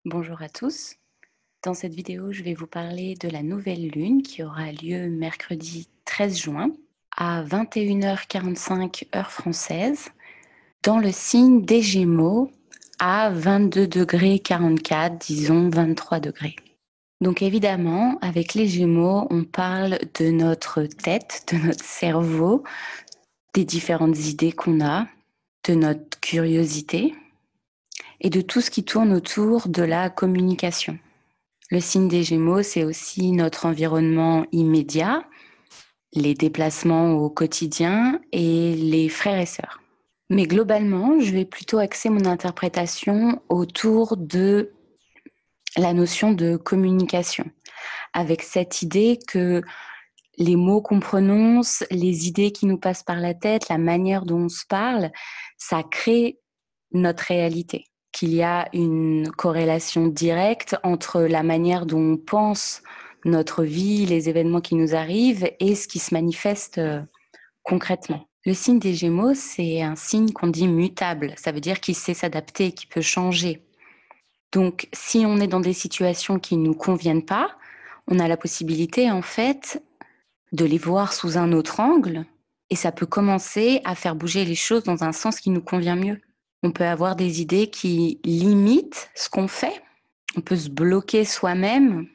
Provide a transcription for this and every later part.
Bonjour à tous. Dans cette vidéo, je vais vous parler de la nouvelle lune qui aura lieu mercredi 13 juin à 21h45 heure française dans le signe des Gémeaux à 22 degrés 44, disons 23 degrés. Donc évidemment, avec les Gémeaux, on parle de notre tête, de notre cerveau, des différentes idées qu'on a, de notre curiosité et de tout ce qui tourne autour de la communication. Le signe des Gémeaux, c'est aussi notre environnement immédiat, les déplacements au quotidien et les frères et sœurs. Mais globalement, je vais plutôt axer mon interprétation autour de la notion de communication, avec cette idée que les mots qu'on prononce, les idées qui nous passent par la tête, la manière dont on se parle, ça crée notre réalité. Qu'il y a une corrélation directe entre la manière dont on pense notre vie, les événements qui nous arrivent et ce qui se manifeste concrètement. Le signe des Gémeaux, c'est un signe qu'on dit mutable. Ça veut dire qu'il sait s'adapter, qu'il peut changer. Donc, si on est dans des situations qui ne nous conviennent pas, on a la possibilité, en fait, de les voir sous un autre angle et ça peut commencer à faire bouger les choses dans un sens qui nous convient mieux. On peut avoir des idées qui limitent ce qu'on fait. On peut se bloquer soi-même.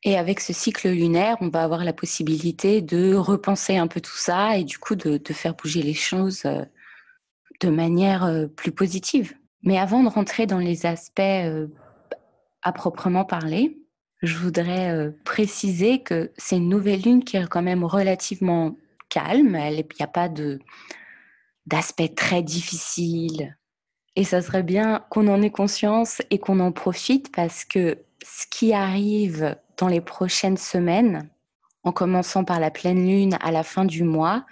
Et avec ce cycle lunaire, on va avoir la possibilité de repenser un peu tout ça et du coup de faire bouger les choses de manière plus positive. Mais avant de rentrer dans les aspects à proprement parler, je voudrais préciser que c'est une nouvelle lune qui est quand même relativement calme. Il n'y a pas d'aspect très difficile. Et ça serait bien qu'on en ait conscience et qu'on en profite parce que ce qui arrive dans les prochaines semaines, en commençant par la pleine lune à la fin du mois,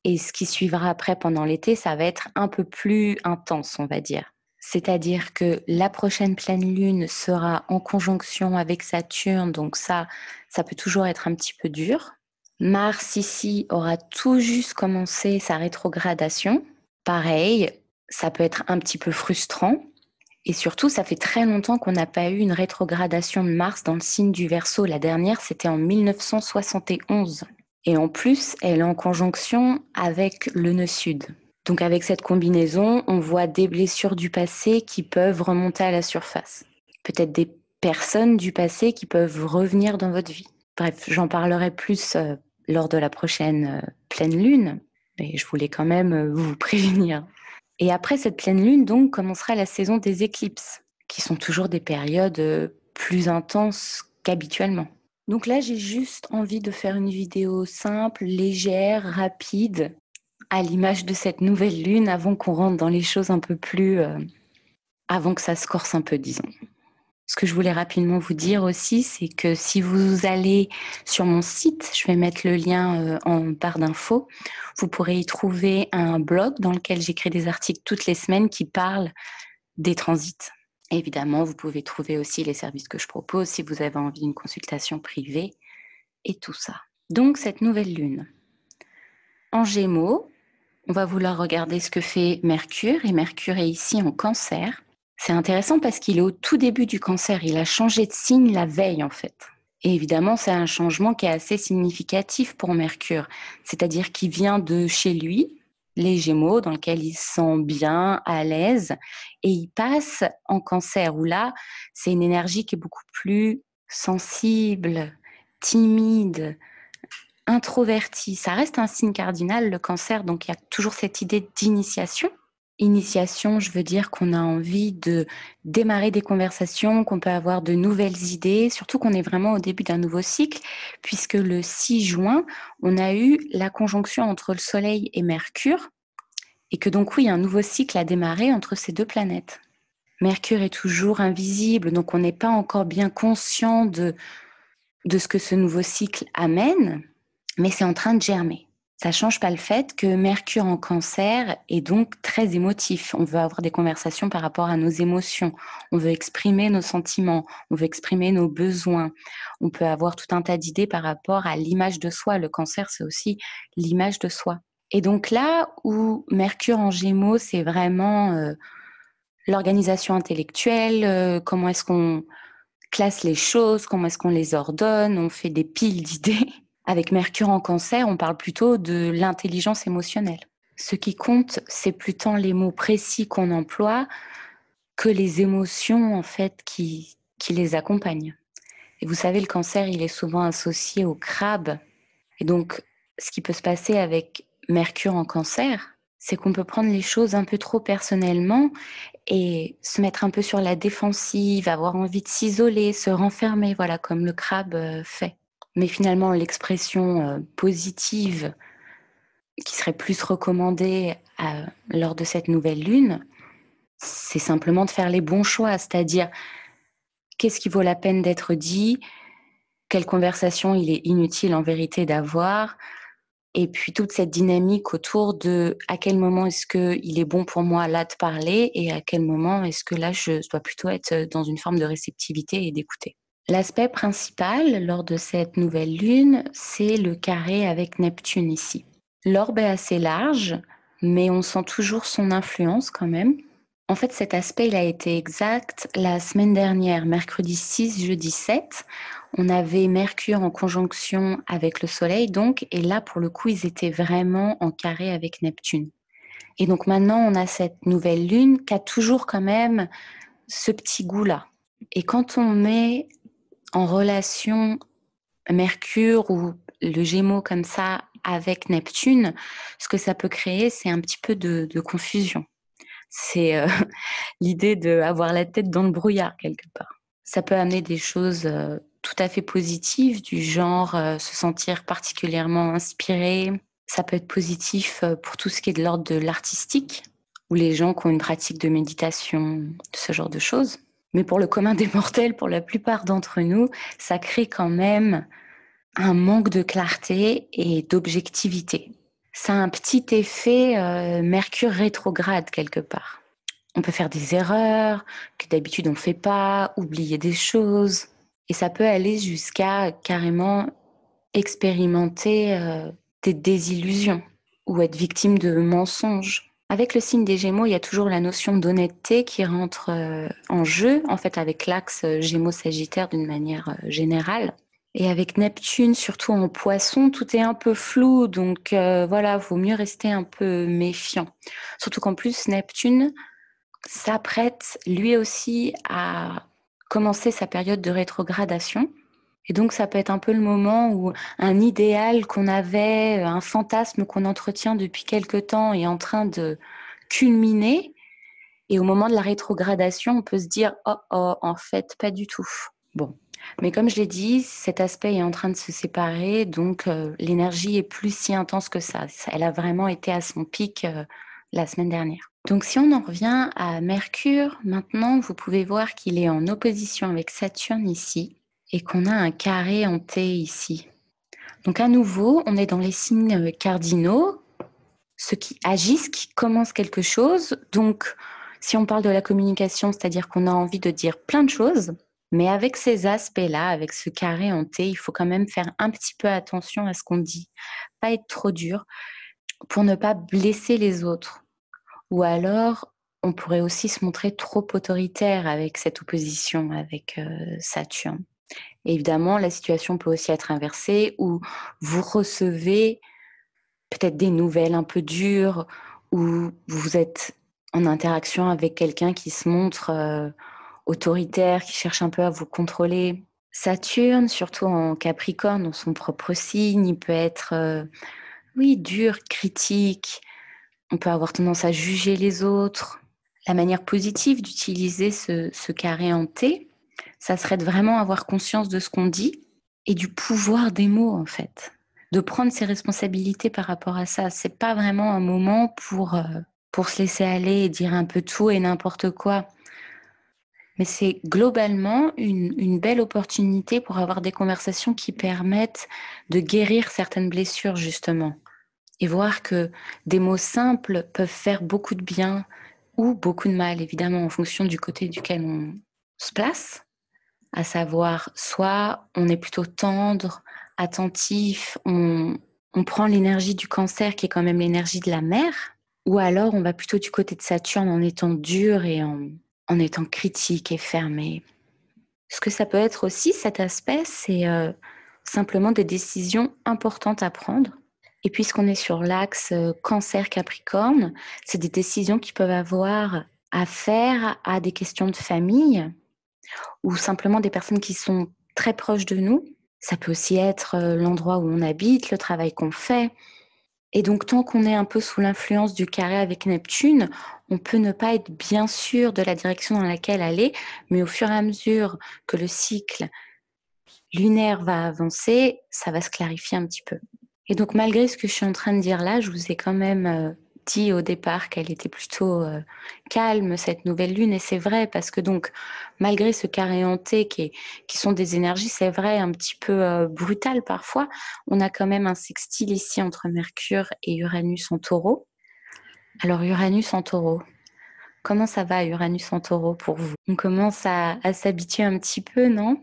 et ce qui suivra après pendant l'été, ça va être un peu plus intense, on va dire. C'est-à-dire que la prochaine pleine lune sera en conjonction avec Saturne, donc ça peut toujours être un petit peu dur. Mars ici aura tout juste commencé sa rétrogradation. Pareil, ça peut être un petit peu frustrant. Et surtout, ça fait très longtemps qu'on n'a pas eu une rétrogradation de Mars dans le signe du Verseau. La dernière, c'était en 1971. Et en plus, elle est en conjonction avec le nœud sud. Donc avec cette combinaison, on voit des blessures du passé qui peuvent remonter à la surface. Peut-être des personnes du passé qui peuvent revenir dans votre vie. Bref, j'en parlerai plus lors de la prochaine pleine lune, mais je voulais quand même vous prévenir. Et après cette pleine lune, donc, commencera la saison des éclipses, qui sont toujours des périodes plus intenses qu'habituellement. Donc là, j'ai juste envie de faire une vidéo simple, légère, rapide, à l'image de cette nouvelle lune, avant qu'on rentre dans les choses un peu plus... avant que ça se corse un peu, disons. Ce que je voulais rapidement vous dire aussi, c'est que si vous allez sur mon site, je vais mettre le lien en barre d'infos, vous pourrez y trouver un blog dans lequel j'écris des articles toutes les semaines qui parlent des transits. Évidemment, vous pouvez trouver aussi les services que je propose si vous avez envie d'une consultation privée et tout ça. Donc, cette nouvelle lune. En Gémeaux, on va vouloir regarder ce que fait Mercure, et Mercure est ici en Cancer. C'est intéressant parce qu'il est au tout début du Cancer, il a changé de signe la veille en fait. Et évidemment, c'est un changement qui est assez significatif pour Mercure, c'est-à-dire qu'il vient de chez lui, les Gémeaux, dans lequel il se sent bien, à l'aise, et il passe en Cancer, où là, c'est une énergie qui est beaucoup plus sensible, timide, introverti. Ça reste un signe cardinal, le Cancer, donc il y a toujours cette idée d'initiation. Initiation, je veux dire qu'on a envie de démarrer des conversations, qu'on peut avoir de nouvelles idées, surtout qu'on est vraiment au début d'un nouveau cycle, puisque le 6 juin, on a eu la conjonction entre le Soleil et Mercure, et que donc oui, un nouveau cycle a démarré entre ces deux planètes. Mercure est toujours invisible, donc on n'est pas encore bien conscient de ce que ce nouveau cycle amène, mais c'est en train de germer. Ça ne change pas le fait que Mercure en Cancer est donc très émotif. On veut avoir des conversations par rapport à nos émotions. On veut exprimer nos sentiments. On veut exprimer nos besoins. On peut avoir tout un tas d'idées par rapport à l'image de soi. Le Cancer, c'est aussi l'image de soi. Et donc là où Mercure en Gémeaux, c'est vraiment l'organisation intellectuelle, comment est-ce qu'on classe les choses, comment est-ce qu'on les ordonne, on fait des piles d'idées. Avec Mercure en Cancer, on parle plutôt de l'intelligence émotionnelle. Ce qui compte, c'est plus tant les mots précis qu'on emploie que les émotions en fait qui les accompagnent. Et vous savez, le cancer, il est souvent associé au crabe. Et donc, ce qui peut se passer avec Mercure en Cancer, c'est qu'on peut prendre les choses un peu trop personnellement et se mettre un peu sur la défensive, avoir envie de s'isoler, se renfermer, voilà, comme le crabe fait. Mais finalement, l'expression positive qui serait plus recommandée lors de cette nouvelle lune, c'est simplement de faire les bons choix, c'est-à-dire qu'est-ce qui vaut la peine d'être dit, quelle conversation il est inutile en vérité d'avoir, et puis toute cette dynamique autour de à quel moment est-ce qu'il est bon pour moi là de parler et à quel moment est-ce que là je dois plutôt être dans une forme de réceptivité et d'écouter. L'aspect principal lors de cette nouvelle lune, c'est le carré avec Neptune ici. L'orbe est assez large, mais on sent toujours son influence quand même. En fait, cet aspect, il a été exact la semaine dernière, mercredi 6, jeudi 7. On avait Mercure en conjonction avec le Soleil, donc, et là, pour le coup, ils étaient vraiment en carré avec Neptune. Et donc maintenant, on a cette nouvelle lune qui a toujours quand même ce petit goût-là. Et quand on met en relation Mercure ou le Gémeaux comme ça avec Neptune, ce que ça peut créer, c'est un petit peu de confusion. C'est l'idée d'avoir la tête dans le brouillard quelque part. Ça peut amener des choses tout à fait positives, du genre se sentir particulièrement inspiré. Ça peut être positif pour tout ce qui est de l'ordre de l'artistique, ou les gens qui ont une pratique de méditation, ce genre de choses. Mais pour le commun des mortels, pour la plupart d'entre nous, ça crée quand même un manque de clarté et d'objectivité. Ça a un petit effet Mercure rétrograde quelque part. On peut faire des erreurs que d'habitude on ne fait pas, oublier des choses. Et ça peut aller jusqu'à carrément expérimenter des désillusions ou être victime de mensonges. Avec le signe des Gémeaux, il y a toujours la notion d'honnêteté qui rentre en jeu, en fait avec l'axe Gémeaux-Sagittaire d'une manière générale. Et avec Neptune, surtout en Poisson, tout est un peu flou, donc voilà, vaut mieux rester un peu méfiant. Surtout qu'en plus, Neptune s'apprête lui aussi à commencer sa période de rétrogradation. Et donc, ça peut être un peu le moment où un idéal qu'on avait, un fantasme qu'on entretient depuis quelque temps est en train de culminer. Et au moment de la rétrogradation, on peut se dire « Oh, oh, en fait, pas du tout ». Bon. Mais comme je l'ai dit, cet aspect est en train de se séparer, donc l'énergie est plus si intense que ça. Elle a vraiment été à son pic la semaine dernière. Donc si on en revient à Mercure, maintenant, vous pouvez voir qu'il est en opposition avec Saturne ici et qu'on a un carré en T ici. Donc à nouveau, on est dans les signes cardinaux, ceux qui agissent, qui commencent quelque chose. Donc si on parle de la communication, c'est-à-dire qu'on a envie de dire plein de choses, mais avec ces aspects-là, avec ce carré en T, il faut quand même faire un petit peu attention à ce qu'on dit, pas être trop dur pour ne pas blesser les autres. Ou alors, on pourrait aussi se montrer trop autoritaire avec cette opposition avec Saturne. Et évidemment, la situation peut aussi être inversée où vous recevez peut-être des nouvelles un peu dures, où vous êtes en interaction avec quelqu'un qui se montre autoritaire, qui cherche un peu à vous contrôler. Saturne, surtout en Capricorne, dans son propre signe, il peut être, oui, dur, critique. On peut avoir tendance à juger les autres. La manière positive d'utiliser ce carré en T, ça serait de vraiment avoir conscience de ce qu'on dit et du pouvoir des mots, en fait. De prendre ses responsabilités par rapport à ça. C'est pas vraiment un moment pour se laisser aller et dire un peu tout et n'importe quoi. Mais c'est globalement une belle opportunité pour avoir des conversations qui permettent de guérir certaines blessures, justement. Et voir que des mots simples peuvent faire beaucoup de bien ou beaucoup de mal, évidemment, en fonction du côté duquel on se place. À savoir, soit on est plutôt tendre, attentif, on prend l'énergie du Cancer, qui est quand même l'énergie de la mer, Ou alors on va plutôt du côté de Saturne en étant dur et en étant critique et fermé. Ce que ça peut être aussi, cet aspect, c'est simplement des décisions importantes à prendre. Et puisqu'on est sur l'axe Cancer-Capricorne, c'est des décisions qui peuvent avoir à faire à des questions de famille ou simplement des personnes qui sont très proches de nous. Ça peut aussi être l'endroit où on habite, le travail qu'on fait. Et donc, tant qu'on est un peu sous l'influence du carré avec Neptune, on peut ne pas être bien sûr de la direction dans laquelle aller, mais au fur et à mesure que le cycle lunaire va avancer, ça va se clarifier un petit peu. Et donc, malgré ce que je suis en train de dire là, je vous ai quand même dit au départ qu'elle était plutôt calme, cette nouvelle lune. Et c'est vrai, parce que donc, malgré ce carré hanté qui sont des énergies, c'est vrai, un petit peu brutales parfois, on a quand même un sextile ici entre Mercure et Uranus en taureau. Alors, Uranus en taureau, comment ça va Uranus en taureau pour vous? On commence à s'habituer un petit peu, non?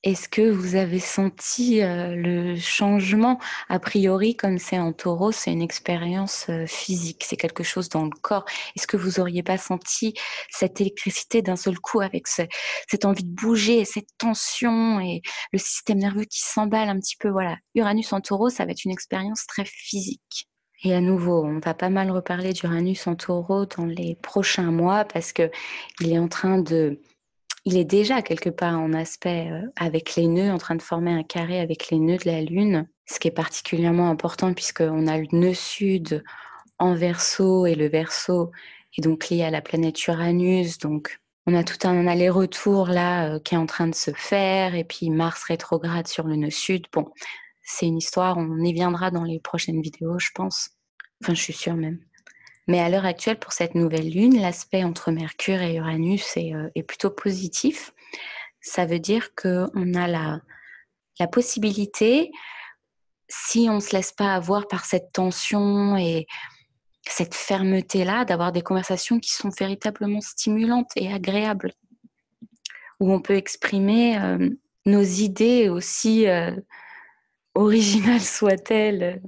Est-ce que vous avez senti le changement? A priori, comme c'est en taureau, c'est une expérience physique, c'est quelque chose dans le corps. Est-ce que vous auriez pas senti cette électricité d'un seul coup avec cette envie de bouger, cette tension et le système nerveux qui s'emballe un petit peu? Voilà, Uranus en taureau, ça va être une expérience très physique. Et à nouveau, on va pas mal reparler d'Uranus en taureau dans les prochains mois parce que il est en train de il est déjà quelque part en aspect avec les nœuds, en train de former un carré avec les nœuds de la Lune, ce qui est particulièrement important puisqu'on a le nœud sud en Verseau et le Verseau est donc lié à la planète Uranus. Donc on a tout un aller-retour là qui est en train de se faire et puis Mars rétrograde sur le nœud sud. Bon, c'est une histoire, on y viendra dans les prochaines vidéos, je pense. Enfin, je suis sûre même. Mais à l'heure actuelle, pour cette nouvelle lune, l'aspect entre Mercure et Uranus est plutôt positif. Ça veut dire qu'on a la possibilité, si on ne se laisse pas avoir par cette tension et cette fermeté-là, d'avoir des conversations qui sont véritablement stimulantes et agréables, où on peut exprimer nos idées aussi originales soient-elles.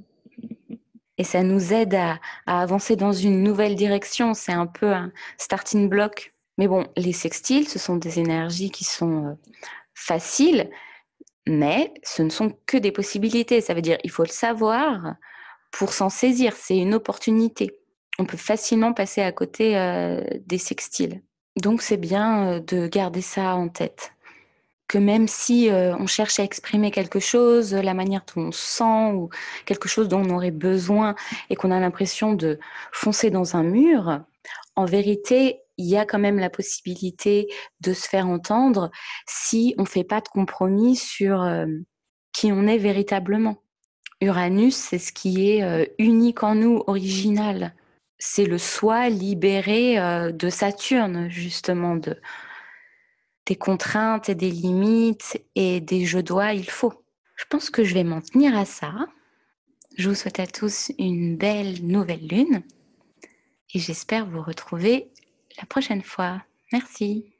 Et ça nous aide à avancer dans une nouvelle direction. C'est un peu un starting block. Mais bon, les sextiles, ce sont des énergies qui sont faciles, mais ce ne sont que des possibilités. Ça veut dire il faut le savoir pour s'en saisir. C'est une opportunité. On peut facilement passer à côté des sextiles. Donc c'est bien de garder ça en tête. Que même si on cherche à exprimer quelque chose, la manière dont on se sent ou quelque chose dont on aurait besoin et qu'on a l'impression de foncer dans un mur, en vérité, il y a quand même la possibilité de se faire entendre si on ne fait pas de compromis sur qui on est véritablement. Uranus, c'est ce qui est unique en nous, original. C'est le soi libéré de Saturne, justement, des contraintes et des limites et des je dois, il faut. Je pense que je vais m'en tenir à ça. Je vous souhaite à tous une belle nouvelle lune et j'espère vous retrouver la prochaine fois. Merci.